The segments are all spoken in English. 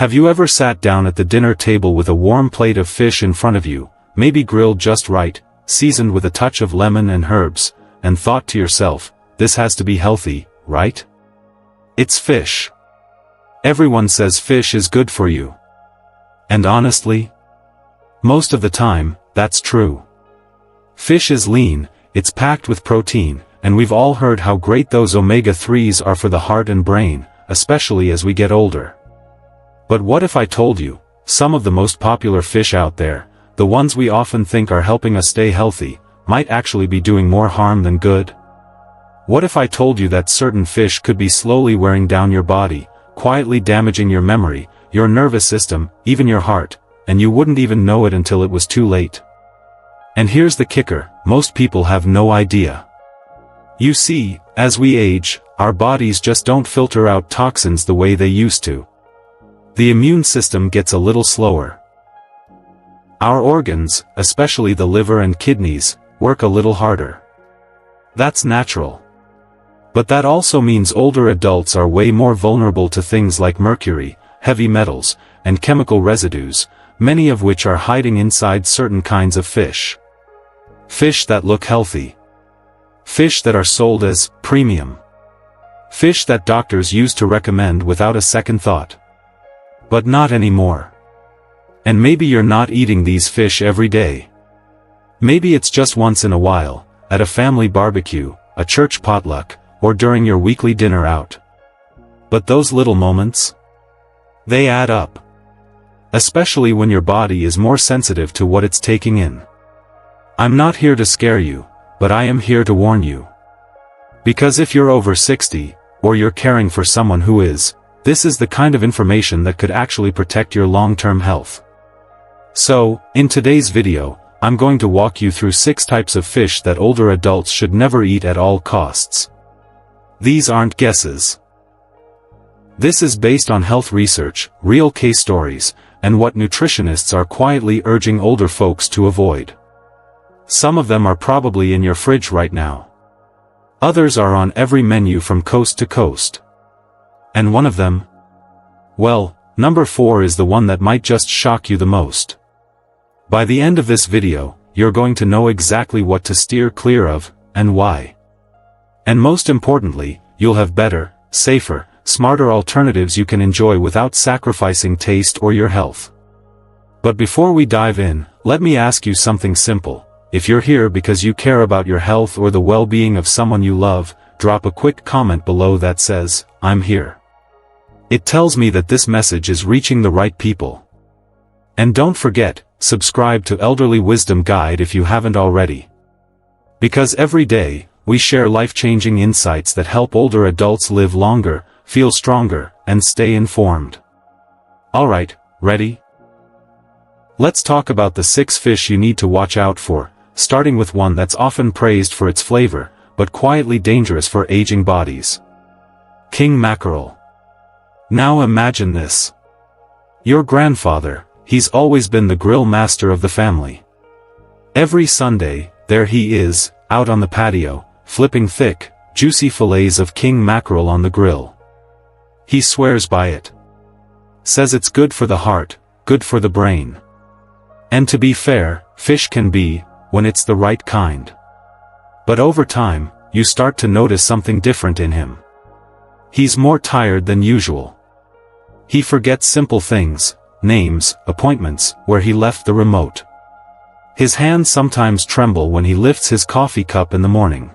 Have you ever sat down at the dinner table with a warm plate of fish in front of you, maybe grilled just right, seasoned with a touch of lemon and herbs, and thought to yourself, this has to be healthy, right? It's fish. Everyone says fish is good for you. And honestly, most of the time, that's true. Fish is lean, it's packed with protein, and we've all heard how great those omega-3s are for the heart and brain, especially as we get older. But what if I told you, some of the most popular fish out there, the ones we often think are helping us stay healthy, might actually be doing more harm than good? What if I told you that certain fish could be slowly wearing down your body, quietly damaging your memory, your nervous system, even your heart, and you wouldn't even know it until it was too late? And here's the kicker, most people have no idea. You see, as we age, our bodies just don't filter out toxins the way they used to. The immune system gets a little slower. Our organs, especially the liver and kidneys, work a little harder. That's natural. But that also means older adults are way more vulnerable to things like mercury, heavy metals, and chemical residues, many of which are hiding inside certain kinds of fish. Fish that look healthy. Fish that are sold as premium. Fish that doctors used to recommend without a second thought. But not anymore. And maybe you're not eating these fish every day. Maybe it's just once in a while, at a family barbecue, a church potluck, or during your weekly dinner out. But those little moments? They add up. Especially when your body is more sensitive to what it's taking in. I'm not here to scare you, but I am here to warn you. Because if you're over 60, or you're caring for someone who is, this is the kind of information that could actually protect your long-term health. So, in today's video, I'm going to walk you through 6 types of fish that older adults should never eat at all costs. These aren't guesses. This is based on health research, real case stories, and what nutritionists are quietly urging older folks to avoid. Some of them are probably in your fridge right now. Others are on every menu from coast to coast. And one of them? Well, number 4 is the one that might just shock you the most. By the end of this video, you're going to know exactly what to steer clear of, and why. And most importantly, you'll have better, safer, smarter alternatives you can enjoy without sacrificing taste or your health. But before we dive in, let me ask you something simple. If you're here because you care about your health or the well-being of someone you love, drop a quick comment below that says, "I'm here." It tells me that this message is reaching the right people. And don't forget, subscribe to Elderly Wisdom Guide if you haven't already. Because every day, we share life-changing insights that help older adults live longer, feel stronger, and stay informed. Alright, ready? Let's talk about the 6 fish you need to watch out for, starting with one that's often praised for its flavor, but quietly dangerous for aging bodies. King mackerel. Now imagine this. Your grandfather, he's always been the grill master of the family. Every Sunday, there he is, out on the patio, flipping thick, juicy fillets of king mackerel on the grill. He swears by it. Says it's good for the heart, good for the brain. And to be fair, fish can be, when it's the right kind. But over time, you start to notice something different in him. He's more tired than usual. He forgets simple things, names, appointments, where he left the remote. His hands sometimes tremble when he lifts his coffee cup in the morning.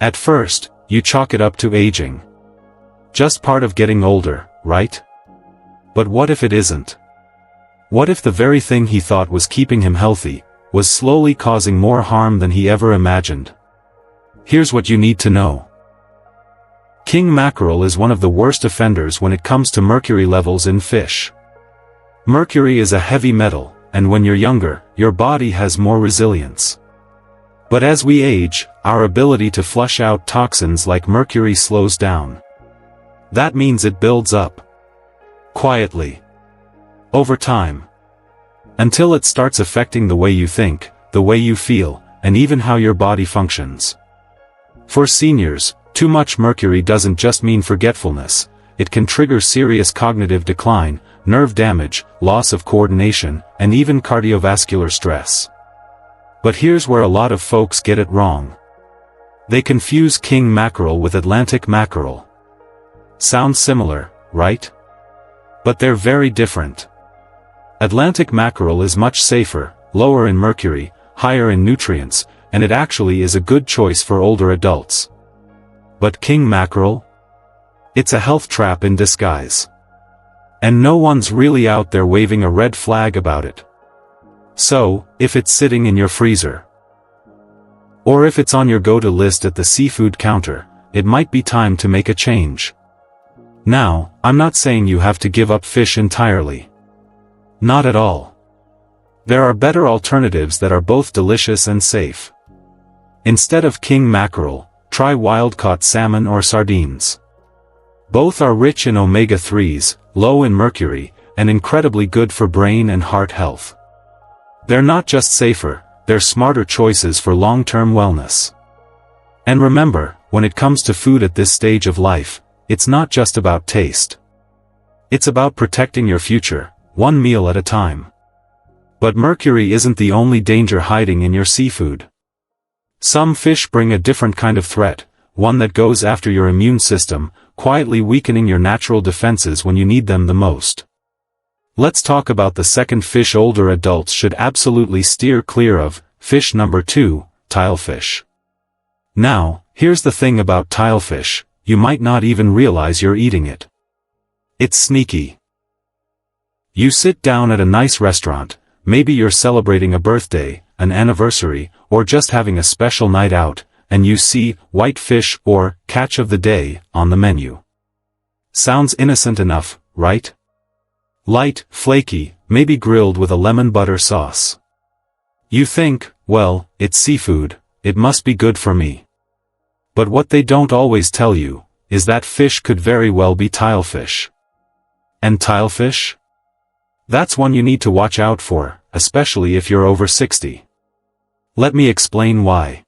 At first, you chalk it up to aging. Just part of getting older, right? But what if it isn't? What if the very thing he thought was keeping him healthy, was slowly causing more harm than he ever imagined? Here's what you need to know. King mackerel is one of the worst offenders when it comes to mercury levels in fish. Mercury is a heavy metal, and when you're younger, your body has more resilience. But as we age, our ability to flush out toxins like mercury slows down. That means it builds up. Quietly. Over time. Until it starts affecting the way you think, the way you feel, and even how your body functions. For seniors, too much mercury doesn't just mean forgetfulness, it can trigger serious cognitive decline, nerve damage, loss of coordination, and even cardiovascular stress. But here's where a lot of folks get it wrong. They confuse king mackerel with Atlantic mackerel. Sounds similar, right? But they're very different. Atlantic mackerel is much safer, lower in mercury, higher in nutrients, and it actually is a good choice for older adults. But king mackerel? It's a health trap in disguise. And no one's really out there waving a red flag about it. So, if it's sitting in your freezer, or if it's on your go-to list at the seafood counter, it might be time to make a change. Now, I'm not saying you have to give up fish entirely. Not at all. There are better alternatives that are both delicious and safe. Instead of king mackerel, try wild-caught salmon or sardines. Both are rich in omega-3s, low in mercury, and incredibly good for brain and heart health. They're not just safer, they're smarter choices for long-term wellness. And remember, when it comes to food at this stage of life, it's not just about taste. It's about protecting your future, one meal at a time. But mercury isn't the only danger hiding in your seafood. Some fish bring a different kind of threat, one that goes after your immune system, quietly weakening your natural defenses when you need them the most. Let's talk about the second fish older adults should absolutely steer clear of, fish number 2, tilefish. Now, here's the thing about tilefish, you might not even realize you're eating it. It's sneaky. You sit down at a nice restaurant, maybe you're celebrating a birthday, an anniversary, or just having a special night out, and you see white fish or catch of the day on the menu. Sounds innocent enough, right? Light, flaky, maybe grilled with a lemon butter sauce. You think, well, it's seafood, it must be good for me. But what they don't always tell you, is that fish could very well be tilefish. And tilefish? That's one you need to watch out for, especially if you're over 60. Let me explain why.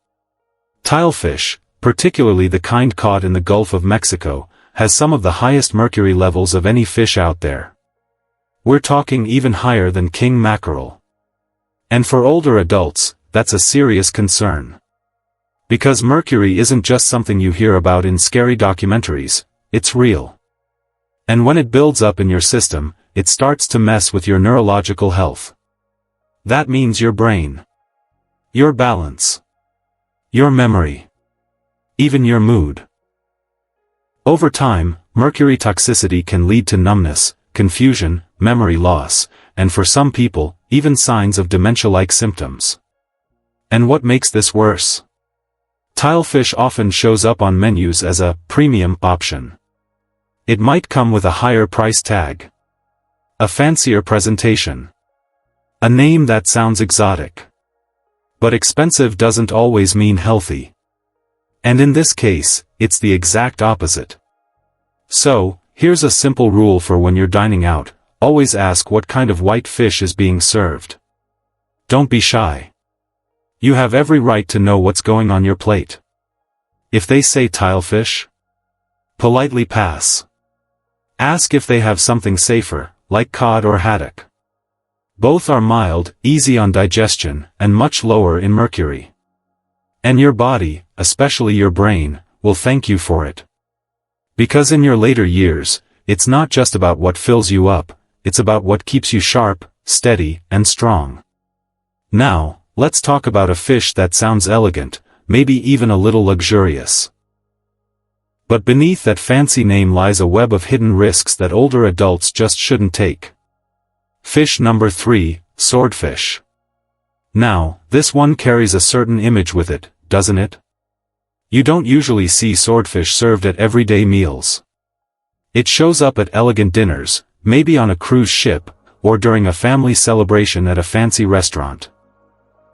Tilefish, particularly the kind caught in the Gulf of Mexico, has some of the highest mercury levels of any fish out there. We're talking even higher than king mackerel. And for older adults, that's a serious concern. Because mercury isn't just something you hear about in scary documentaries, it's real. And when it builds up in your system, it starts to mess with your neurological health. That means your brain, your balance, your memory, even your mood. Over time, mercury toxicity can lead to numbness, confusion, memory loss, and for some people, even signs of dementia-like symptoms. And what makes this worse? Tilefish often shows up on menus as a premium option. It might come with a higher price tag, a fancier presentation, a name that sounds exotic. But expensive doesn't always mean healthy. And in this case, it's the exact opposite. So, here's a simple rule for when you're dining out, always ask what kind of white fish is being served. Don't be shy. You have every right to know what's going on your plate. If they say tilefish, politely pass. Ask if they have something safer, like cod or haddock. Both are mild, easy on digestion, and much lower in mercury. And your body, especially your brain, will thank you for it. Because in your later years, it's not just about what fills you up, it's about what keeps you sharp, steady, and strong. Now, let's talk about a fish that sounds elegant, maybe even a little luxurious. But beneath that fancy name lies a web of hidden risks that older adults just shouldn't take. Fish number 3, swordfish. Now, this one carries a certain image with it, doesn't it? You don't usually see swordfish served at everyday meals. It shows up at elegant dinners, maybe on a cruise ship, or during a family celebration at a fancy restaurant.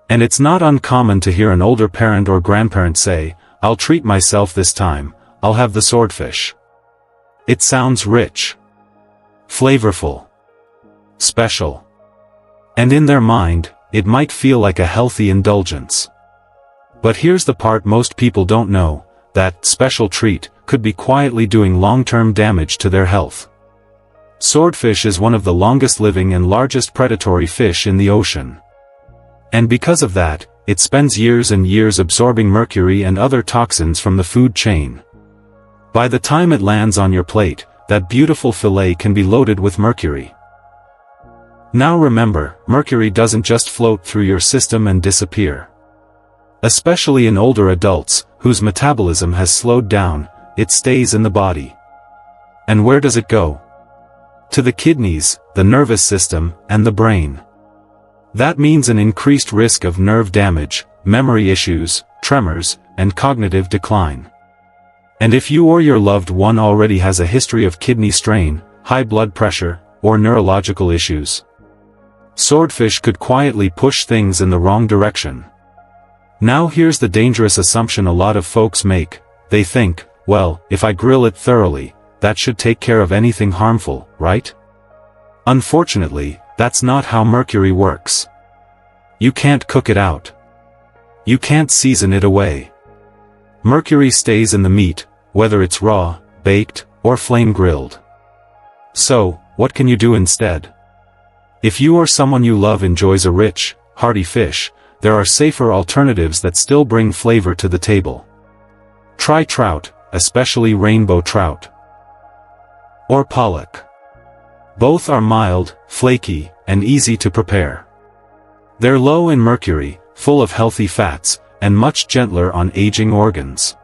And it's not uncommon to hear an older parent or grandparent say, "I'll treat myself this time, I'll have the swordfish." It sounds rich, flavorful, special. And in their mind, it might feel like a healthy indulgence. But here's the part most people don't know, that special treat could be quietly doing long-term damage to their health. Swordfish is one of the longest living and largest predatory fish in the ocean. And because of that, it spends years and years absorbing mercury and other toxins from the food chain. By the time it lands on your plate, that beautiful fillet can be loaded with mercury. Now remember, mercury doesn't just float through your system and disappear. Especially in older adults, whose metabolism has slowed down, it stays in the body. And where does it go? To the kidneys, the nervous system, and the brain. That means an increased risk of nerve damage, memory issues, tremors, and cognitive decline. And if you or your loved one already has a history of kidney strain, high blood pressure, or neurological issues, swordfish could quietly push things in the wrong direction. Now here's the dangerous assumption a lot of folks make. They think, well, if I grill it thoroughly, that should take care of anything harmful, right? Unfortunately, that's not how mercury works. You can't cook it out. You can't season it away. Mercury stays in the meat, whether it's raw, baked, or flame-grilled. So, what can you do instead? If you or someone you love enjoys a rich, hearty fish, there are safer alternatives that still bring flavor to the table. Try trout, especially rainbow trout. Or pollock. Both are mild, flaky, and easy to prepare. They're low in mercury, full of healthy fats, and much gentler on aging organs.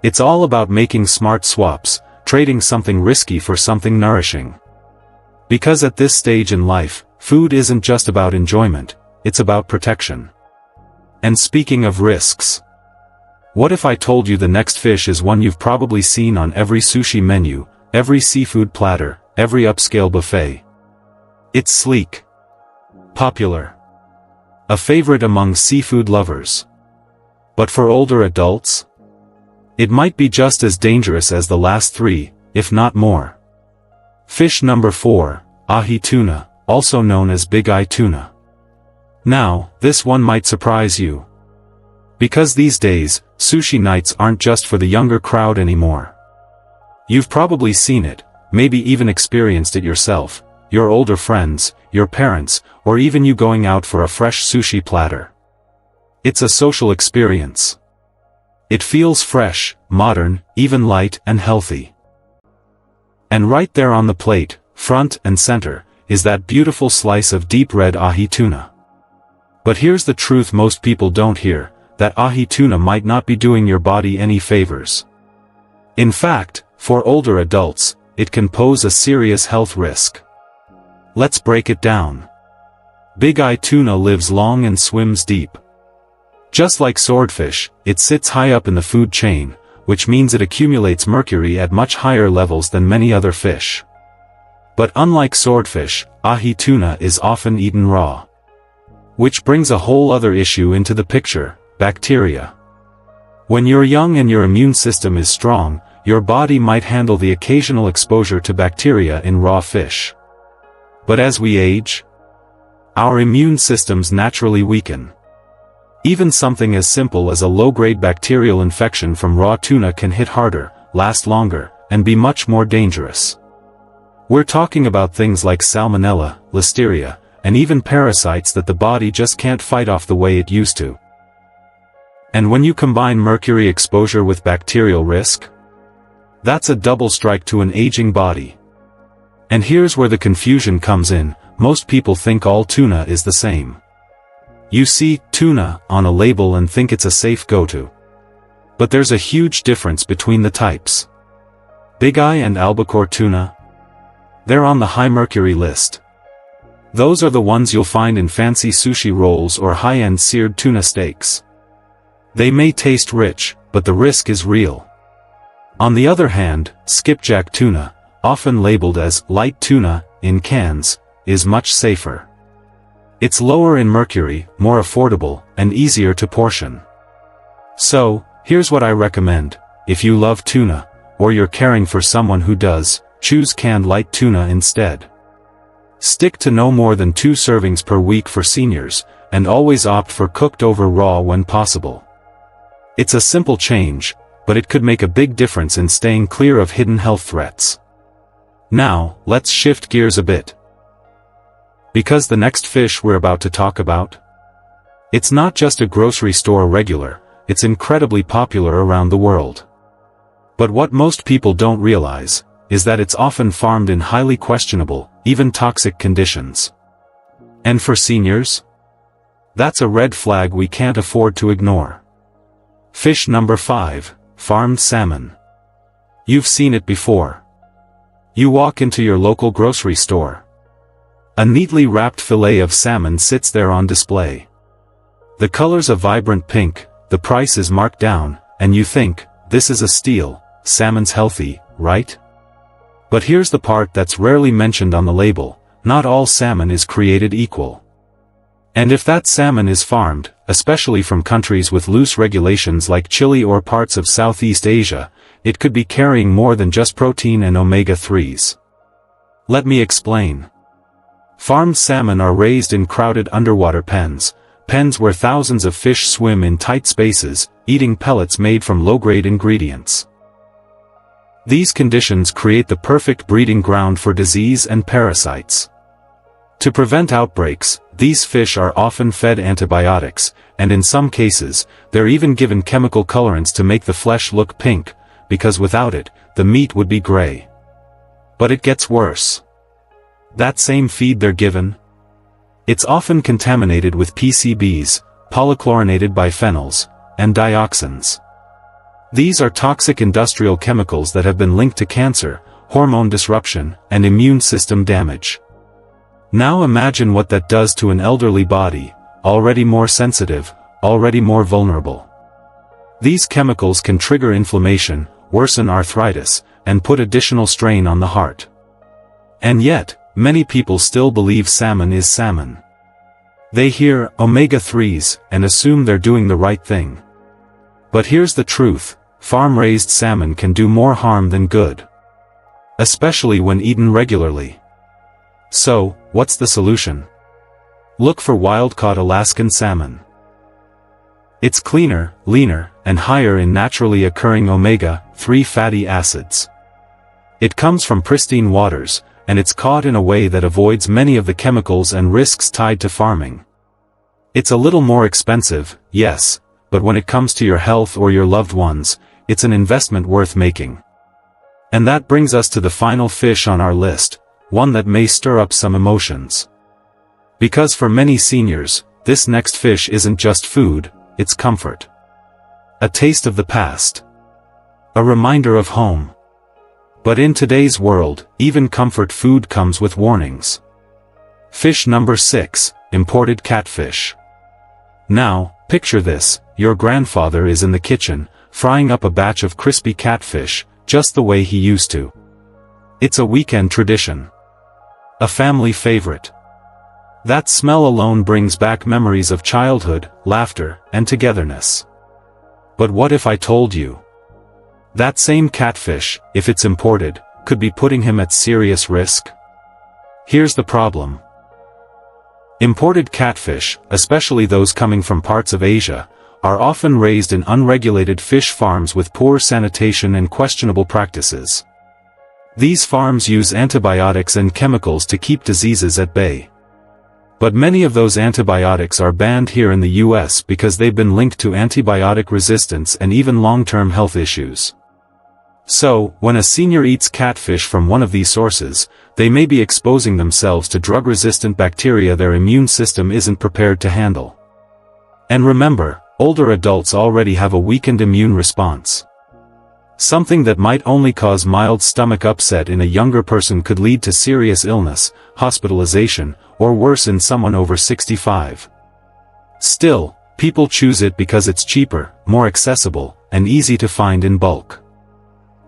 It's all about making smart swaps, trading something risky for something nourishing. Because at this stage in life, food isn't just about enjoyment, it's about protection. And speaking of risks, what if I told you the next fish is one you've probably seen on every sushi menu, every seafood platter, every upscale buffet? It's sleek. Popular. A favorite among seafood lovers. But for older adults? It might be just as dangerous as the last three, if not more. Fish number 4, ahi tuna, also known as Bigeye tuna. Now, this one might surprise you. Because these days, sushi nights aren't just for the younger crowd anymore. You've probably seen it, maybe even experienced it yourself, your older friends, your parents, or even you going out for a fresh sushi platter. It's a social experience. It feels fresh, modern, even light and healthy. And right there on the plate, front and center, is that beautiful slice of deep red ahi tuna. But here's the truth most people don't hear, that ahi tuna might not be doing your body any favors. In fact, for older adults, it can pose a serious health risk. Let's break it down. Bigeye tuna lives long and swims deep. Just like swordfish, it sits high up in the food chain, which means it accumulates mercury at much higher levels than many other fish. But unlike swordfish, ahi tuna is often eaten raw. Which brings a whole other issue into the picture: bacteria. When you're young and your immune system is strong, your body might handle the occasional exposure to bacteria in raw fish. But as we age, our immune systems naturally weaken. Even something as simple as a low-grade bacterial infection from raw tuna can hit harder, last longer, and be much more dangerous. We're talking about things like salmonella, listeria, and even parasites that the body just can't fight off the way it used to. And when you combine mercury exposure with bacterial risk, that's a double strike to an aging body. And here's where the confusion comes in: most people think all tuna is the same. You see tuna on a label and think it's a safe go-to. But there's a huge difference between the types. Bigeye and albacore tuna? They're on the high mercury list. Those are the ones you'll find in fancy sushi rolls or high-end seared tuna steaks. They may taste rich, but the risk is real. On the other hand, skipjack tuna, often labeled as light tuna in cans, is much safer. It's lower in mercury, more affordable, and easier to portion. So, here's what I recommend: if you love tuna, or you're caring for someone who does, choose canned light tuna instead. Stick to no more than 2 servings per week for seniors, and always opt for cooked over raw when possible. It's a simple change, but it could make a big difference in staying clear of hidden health threats. Now, let's shift gears a bit. Because the next fish we're about to talk about, it's not just a grocery store regular, it's incredibly popular around the world. But what most people don't realize is that it's often farmed in highly questionable, even toxic conditions. And for seniors, that's a red flag we can't afford to ignore. Fish number 5, farmed salmon. You've seen it before. You walk into your local grocery store. A neatly wrapped fillet of salmon sits there on display. The color's a vibrant pink, the price is marked down, and you think, this is a steal, salmon's healthy, right? But here's the part that's rarely mentioned on the label: not all salmon is created equal. And if that salmon is farmed, especially from countries with loose regulations like Chile or parts of Southeast Asia, it could be carrying more than just protein and omega-3s. Let me explain. Farmed salmon are raised in crowded underwater pens where thousands of fish swim in tight spaces, eating pellets made from low-grade ingredients. These conditions create the perfect breeding ground for disease and parasites. To prevent outbreaks, these fish are often fed antibiotics, and in some cases, they're even given chemical colorants to make the flesh look pink, because without it, the meat would be gray. But it gets worse. That same feed they're given, it's often contaminated with PCBs, polychlorinated biphenyls, and dioxins. These are toxic industrial chemicals that have been linked to cancer, hormone disruption, and immune system damage. Now imagine what that does to an elderly body, already more sensitive, already more vulnerable. These chemicals can trigger inflammation, worsen arthritis, and put additional strain on the heart. And yet, many people still believe salmon is salmon. They hear omega-3s and assume they're doing the right thing. But here's the truth: farm-raised salmon can do more harm than good. Especially when eaten regularly. So, what's the solution? Look for wild-caught Alaskan salmon. It's cleaner, leaner, and higher in naturally occurring omega-3 fatty acids. It comes from pristine waters, and it's caught in a way that avoids many of the chemicals and risks tied to farming. It's a little more expensive, yes, but when it comes to your health or your loved ones, it's an investment worth making. And that brings us to the final fish on our list, one that may stir up some emotions. Because for many seniors, this next fish isn't just food, it's comfort. A taste of the past. A reminder of home. But in today's world, even comfort food comes with warnings. Fish number 6, imported catfish. Now, picture this: your grandfather is in the kitchen, frying up a batch of crispy catfish, just the way he used to. It's a weekend tradition. A family favorite. That smell alone brings back memories of childhood, laughter, and togetherness. But what if I told you that same catfish, if it's imported, could be putting him at serious risk? Here's the problem. Imported catfish, especially those coming from parts of Asia, are often raised in unregulated fish farms with poor sanitation and questionable practices. These farms use antibiotics and chemicals to keep diseases at bay. But many of those antibiotics are banned here in the US because they've been linked to antibiotic resistance and even long-term health issues. So, when a senior eats catfish from one of these sources, they may be exposing themselves to drug-resistant bacteria their immune system isn't prepared to handle. And remember, older adults already have a weakened immune response. Something that might only cause mild stomach upset in a younger person could lead to serious illness, hospitalization, or worse in someone over 65. Still, people choose it because it's cheaper, more accessible, and easy to find in bulk.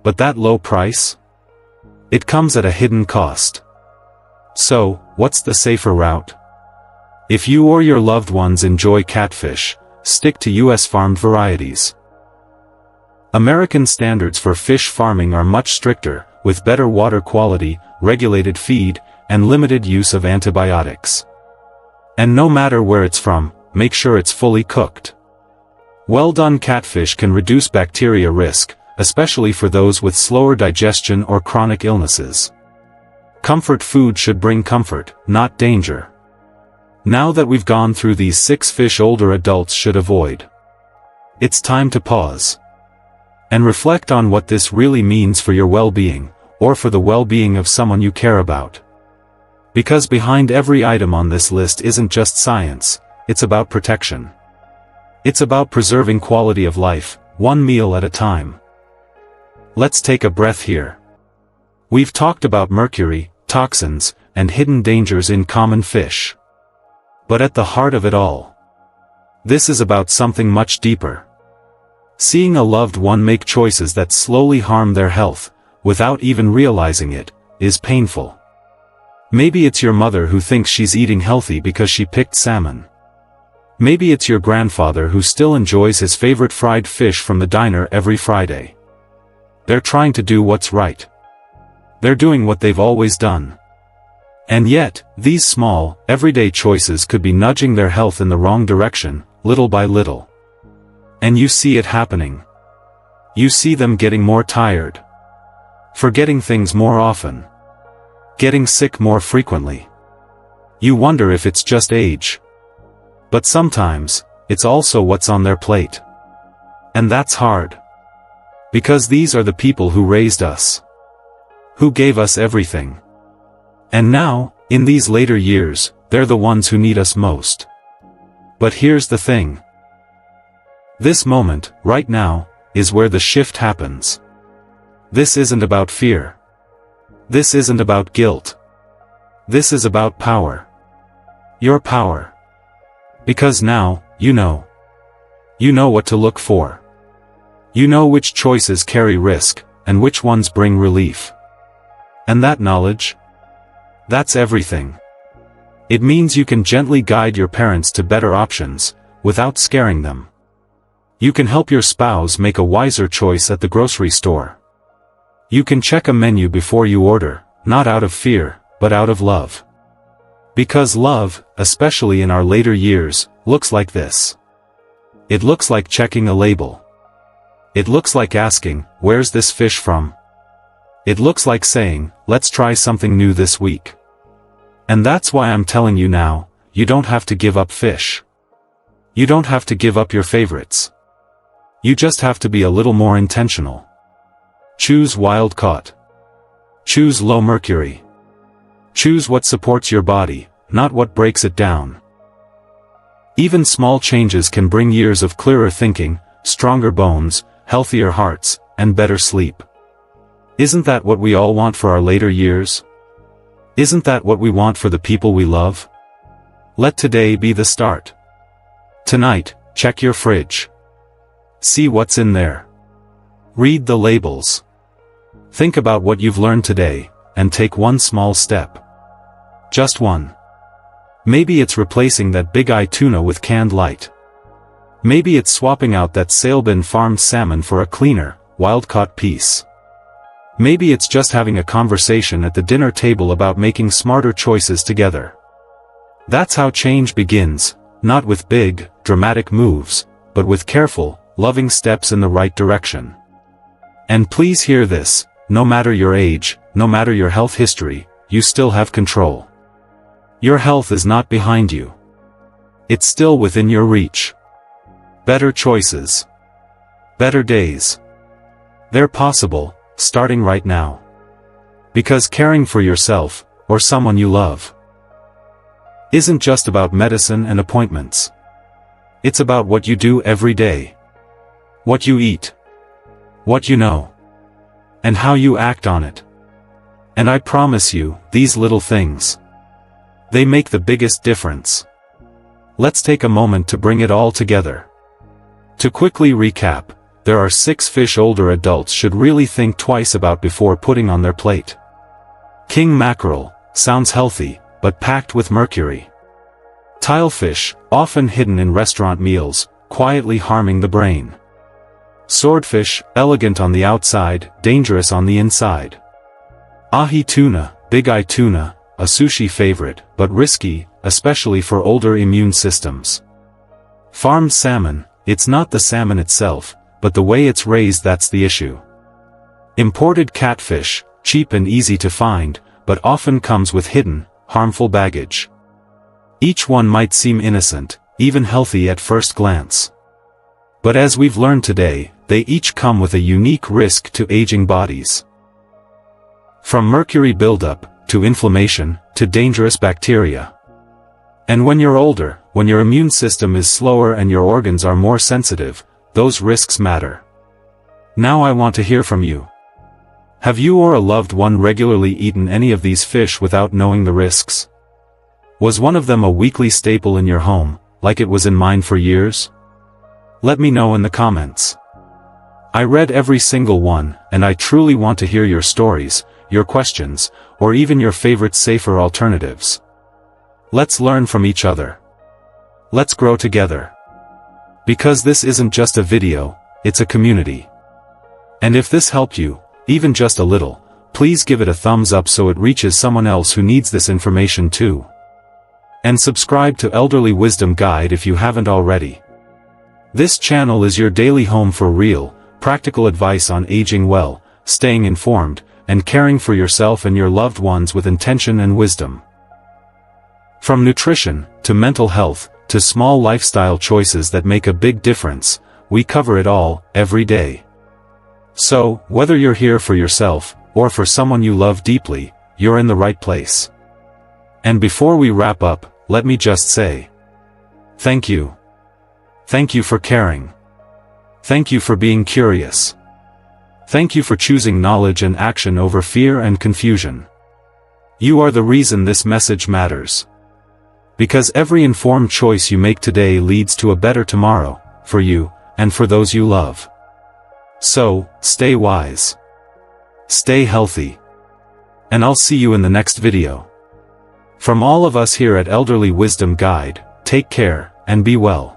But that low price? It comes at a hidden cost. So, what's the safer route? If you or your loved ones enjoy catfish, stick to US farmed varieties. American standards for fish farming are much stricter, with better water quality, regulated feed, and limited use of antibiotics. And no matter where it's from, make sure it's fully cooked. Well-done catfish can reduce bacteria risk, especially for those with slower digestion or chronic illnesses. Comfort food should bring comfort, not danger. Now that we've gone through these 6 fish older adults should avoid, it's time to pause and reflect on what this really means for your well-being, or for the well-being of someone you care about. Because behind every item on this list isn't just science, it's about protection. It's about preserving quality of life, one meal at a time. Let's take a breath here. We've talked about mercury, toxins, and hidden dangers in common fish. But at the heart of it all, this is about something much deeper. Seeing a loved one make choices that slowly harm their health, without even realizing it, is painful. Maybe it's your mother who thinks she's eating healthy because she picked salmon. Maybe it's your grandfather who still enjoys his favorite fried fish from the diner every Friday. They're trying to do what's right. They're doing what they've always done. And yet, these small, everyday choices could be nudging their health in the wrong direction, little by little. And you see it happening. You see them getting more tired, forgetting things more often, getting sick more frequently. You wonder if it's just age. But sometimes, it's also what's on their plate. And that's hard. Because these are the people who raised us, who gave us everything. And now, in these later years, they're the ones who need us most. But here's the thing. This moment, right now, is where the shift happens. This isn't about fear. This isn't about guilt. This is about power. Your power. Because now, you know. You know what to look for. You know which choices carry risk, and which ones bring relief. And that knowledge? That's everything. It means you can gently guide your parents to better options, without scaring them. You can help your spouse make a wiser choice at the grocery store. You can check a menu before you order, not out of fear, but out of love. Because love, especially in our later years, looks like this. It looks like checking a label. It looks like asking, "Where's this fish from?" It looks like saying, "Let's try something new this week." And that's why I'm telling you now, you don't have to give up fish. You don't have to give up your favorites. You just have to be a little more intentional. Choose wild caught. Choose low mercury. Choose what supports your body, not what breaks it down. Even small changes can bring years of clearer thinking, stronger bones, healthier hearts, and better sleep. Isn't that what we all want for our later years? Isn't that what we want for the people we love? Let today be the start. Tonight, check your fridge. See what's in there. Read the labels. Think about what you've learned today, and take one small step. Just one. Maybe it's replacing that Bigeye tuna with canned light. Maybe it's swapping out that sailbin farmed salmon for a cleaner, wild-caught piece. Maybe it's just having a conversation at the dinner table about making smarter choices together. That's how change begins, not with big, dramatic moves, but with careful, loving steps in the right direction. And please hear this, no matter your age, no matter your health history, you still have control. Your health is not behind you. It's still within your reach. Better choices. Better days. They're possible, starting right now. Because caring for yourself, or someone you love, isn't just about medicine and appointments. It's about what you do every day. What you eat. What you know. And how you act on it. And I promise you, these little things, they make the biggest difference. Let's take a moment to bring it all together. To quickly recap, there are 6 fish older adults should really think twice about before putting on their plate. King mackerel, sounds healthy, but packed with mercury. Tilefish, often hidden in restaurant meals, quietly harming the brain. Swordfish, elegant on the outside, dangerous on the inside. Ahi tuna, Bigeye tuna, a sushi favorite, but risky, especially for older immune systems. Farmed salmon, it's not the salmon itself, but the way it's raised that's the issue. Imported catfish, cheap and easy to find, but often comes with hidden, harmful baggage. Each one might seem innocent, even healthy at first glance. But as we've learned today, they each come with a unique risk to aging bodies. From mercury buildup, to inflammation, to dangerous bacteria. And when you're older, when your immune system is slower and your organs are more sensitive, those risks matter. Now I want to hear from you. Have you or a loved one regularly eaten any of these fish without knowing the risks? Was one of them a weekly staple in your home, like it was in mine for years? Let me know in the comments. I read every single one, and I truly want to hear your stories, your questions, or even your favorite safer alternatives. Let's learn from each other. Let's grow together. Because this isn't just a video, it's a community. And if this helped you, even just a little, please give it a thumbs up so it reaches someone else who needs this information too. And subscribe to Elderly Wisdom Guide if you haven't already. This channel is your daily home for real, practical advice on aging well, staying informed, and caring for yourself and your loved ones with intention and wisdom. From nutrition, to mental health, to small lifestyle choices that make a big difference, we cover it all, every day. So, whether you're here for yourself, or for someone you love deeply, you're in the right place. And before we wrap up, let me just say, thank you. Thank you for caring. Thank you for being curious. Thank you for choosing knowledge and action over fear and confusion. You are the reason this message matters. Because every informed choice you make today leads to a better tomorrow, for you, and for those you love. So, stay wise. Stay healthy. And I'll see you in the next video. From all of us here at Elderly Wisdom Guide, take care, and be well.